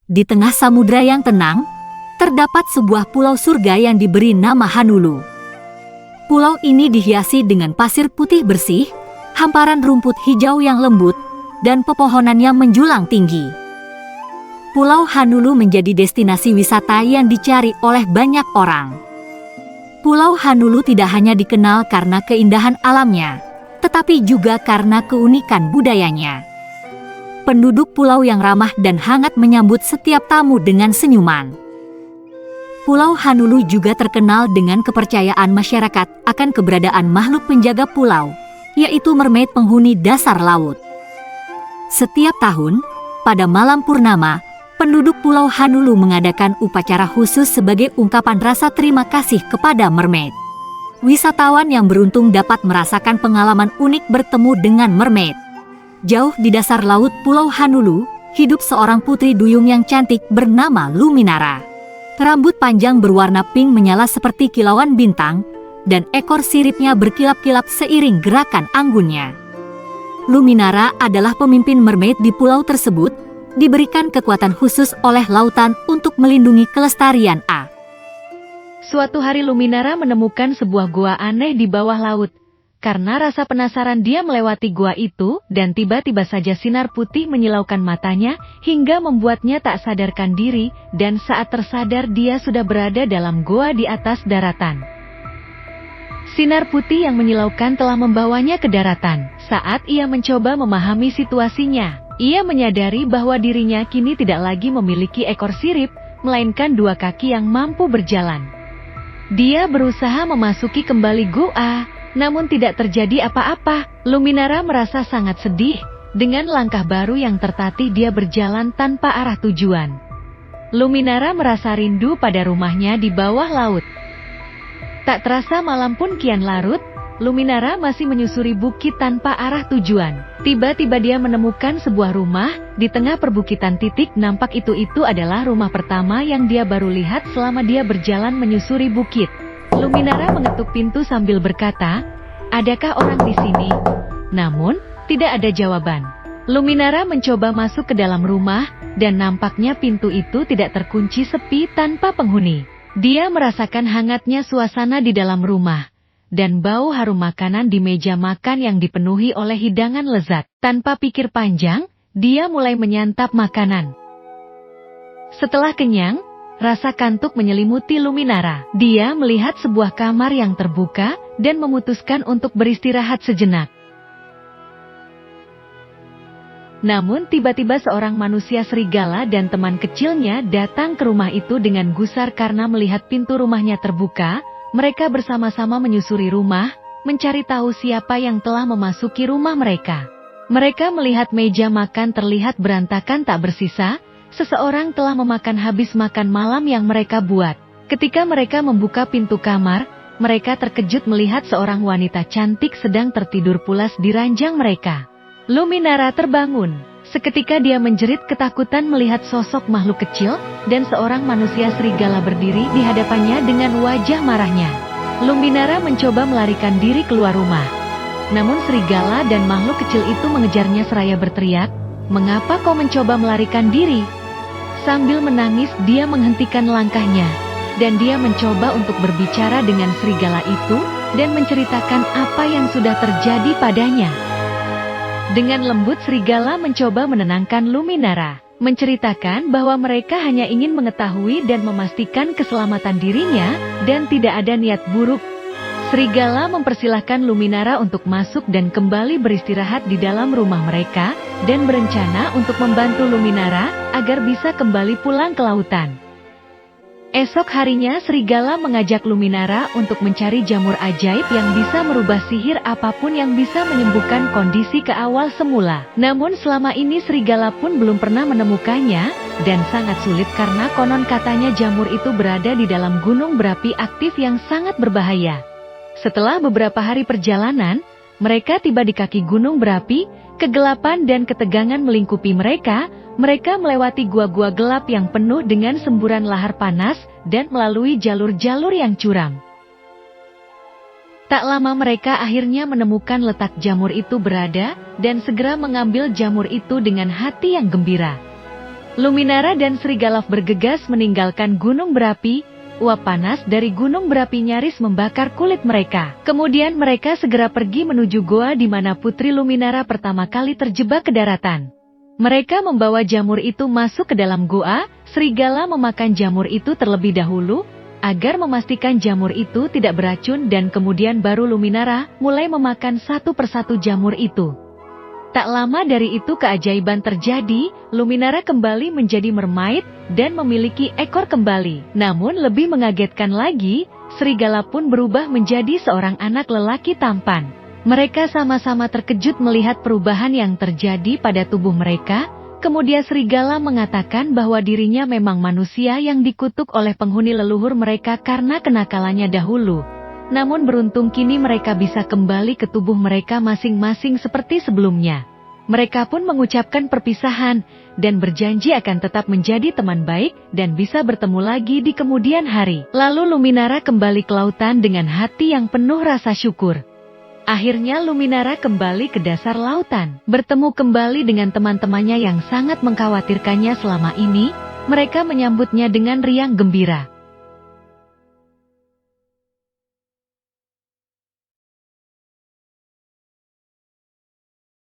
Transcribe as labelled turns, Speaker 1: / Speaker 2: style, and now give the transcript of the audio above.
Speaker 1: Di tengah samudra yang tenang, terdapat sebuah pulau surga yang diberi nama Hanulu. Pulau ini dihiasi dengan pasir putih bersih, hamparan rumput hijau yang lembut, dan pepohonan yang menjulang tinggi. Pulau Hanulu menjadi destinasi wisata yang dicari oleh banyak orang. Pulau Hanulu tidak hanya dikenal karena keindahan alamnya, tetapi juga karena keunikan budayanya. Penduduk pulau yang ramah dan hangat menyambut setiap tamu dengan senyuman. Pulau Hanulu juga terkenal dengan kepercayaan masyarakat akan keberadaan makhluk penjaga pulau, yaitu mermaid penghuni dasar laut. Setiap tahun, pada malam purnama, penduduk Pulau Hanulu mengadakan upacara khusus sebagai ungkapan rasa terima kasih kepada mermaid. Wisatawan yang beruntung dapat merasakan pengalaman unik bertemu dengan mermaid. Jauh di dasar laut Pulau Hanulu, hidup seorang putri duyung yang cantik bernama Luminara. Rambut panjang berwarna pink menyala seperti kilauan bintang, dan ekor siripnya berkilap-kilap seiring gerakan anggunnya. Luminara adalah pemimpin mermaid di pulau tersebut, diberikan kekuatan khusus oleh lautan untuk melindungi kelestarian A.
Speaker 2: Suatu hari Luminara menemukan sebuah gua aneh di bawah laut. Karena rasa penasaran dia melewati gua itu, dan tiba-tiba saja sinar putih menyilaukan matanya, hingga membuatnya tak sadarkan diri, dan saat tersadar dia sudah berada dalam gua di atas daratan. Sinar putih yang menyilaukan telah membawanya ke daratan. Saat ia mencoba memahami situasinya, ia menyadari bahwa dirinya kini tidak lagi memiliki ekor sirip, melainkan dua kaki yang mampu berjalan. Dia berusaha memasuki kembali gua, namun tidak terjadi apa-apa. Luminara merasa sangat sedih. Dengan langkah baru yang tertatih dia berjalan tanpa arah tujuan. Luminara merasa rindu pada rumahnya di bawah laut. Tak terasa malam pun kian larut. Luminara masih menyusuri bukit tanpa arah tujuan. Tiba-tiba dia menemukan sebuah rumah. Di tengah perbukitan titik nampak itu adalah rumah pertama yang dia baru lihat selama dia berjalan menyusuri bukit. Luminara mengetuk pintu sambil berkata, "Adakah orang di sini?" Namun, tidak ada jawaban. Luminara mencoba masuk ke dalam rumah, dan nampaknya pintu itu tidak terkunci, sepi tanpa penghuni. Dia merasakan hangatnya suasana di dalam rumah, dan bau harum makanan di meja makan yang dipenuhi oleh hidangan lezat. Tanpa pikir panjang, dia mulai menyantap makanan. Setelah kenyang, rasa kantuk menyelimuti Luminara. Dia melihat sebuah kamar yang terbuka, dan memutuskan untuk beristirahat sejenak. Namun tiba-tiba seorang manusia serigala dan teman kecilnya datang ke rumah itu dengan gusar karena melihat pintu rumahnya terbuka. Mereka bersama-sama menyusuri rumah, mencari tahu siapa yang telah memasuki rumah mereka. Mereka melihat meja makan terlihat berantakan tak bersisa. Seseorang telah memakan habis makan malam yang mereka buat. Ketika mereka membuka pintu kamar, mereka terkejut melihat seorang wanita cantik sedang tertidur pulas di ranjang mereka. Luminara terbangun. Seketika dia menjerit ketakutan melihat sosok makhluk kecil, dan seorang manusia serigala berdiri di hadapannya dengan wajah marahnya. Luminara mencoba melarikan diri keluar rumah. Namun serigala dan makhluk kecil itu mengejarnya seraya berteriak, "Mengapa kau mencoba melarikan diri?" Sambil menangis dia menghentikan langkahnya, dan dia mencoba untuk berbicara dengan serigala itu, dan menceritakan apa yang sudah terjadi padanya. Dengan lembut serigala mencoba menenangkan Luminara, menceritakan bahwa mereka hanya ingin mengetahui dan memastikan keselamatan dirinya, dan tidak ada niat buruk. Serigala mempersilahkan Luminara untuk masuk dan kembali beristirahat di dalam rumah mereka, dan berencana untuk membantu Luminara agar bisa kembali pulang ke lautan. Esok harinya serigala mengajak Luminara untuk mencari jamur ajaib yang bisa merubah sihir apapun yang bisa menyembuhkan kondisi ke awal semula. Namun selama ini serigala pun belum pernah menemukannya, dan sangat sulit karena konon katanya jamur itu berada di dalam gunung berapi aktif yang sangat berbahaya. Setelah beberapa hari perjalanan, mereka tiba di kaki gunung berapi. Kegelapan dan ketegangan melingkupi mereka. Mereka melewati gua-gua gelap yang penuh dengan semburan lahar panas, dan melalui jalur-jalur yang curam. Tak lama mereka akhirnya menemukan letak jamur itu berada, dan segera mengambil jamur itu dengan hati yang gembira. Luminara dan Serigala bergegas meninggalkan gunung berapi. Uap panas dari gunung berapi nyaris membakar kulit mereka. Kemudian mereka segera pergi menuju goa di mana Putri Luminara pertama kali terjebak ke daratan. Mereka membawa jamur itu masuk ke dalam goa. Serigala memakan jamur itu terlebih dahulu, agar memastikan jamur itu tidak beracun, dan kemudian baru Luminara mulai memakan satu persatu jamur itu. Tak lama dari itu keajaiban terjadi, Luminara kembali menjadi mermaid dan memiliki ekor kembali. Namun lebih mengagetkan lagi, Serigala pun berubah menjadi seorang anak lelaki tampan. Mereka sama-sama terkejut melihat perubahan yang terjadi pada tubuh mereka. Kemudian Serigala mengatakan bahwa dirinya memang manusia yang dikutuk oleh penghuni leluhur mereka karena kenakalannya dahulu. Namun beruntung kini mereka bisa kembali ke tubuh mereka masing-masing seperti sebelumnya. Mereka pun mengucapkan perpisahan dan berjanji akan tetap menjadi teman baik dan bisa bertemu lagi di kemudian hari. Lalu Luminara kembali ke lautan dengan hati yang penuh rasa syukur. Akhirnya Luminara kembali ke dasar lautan, bertemu kembali dengan teman-temannya yang sangat mengkhawatirkannya selama ini. Mereka menyambutnya dengan riang gembira.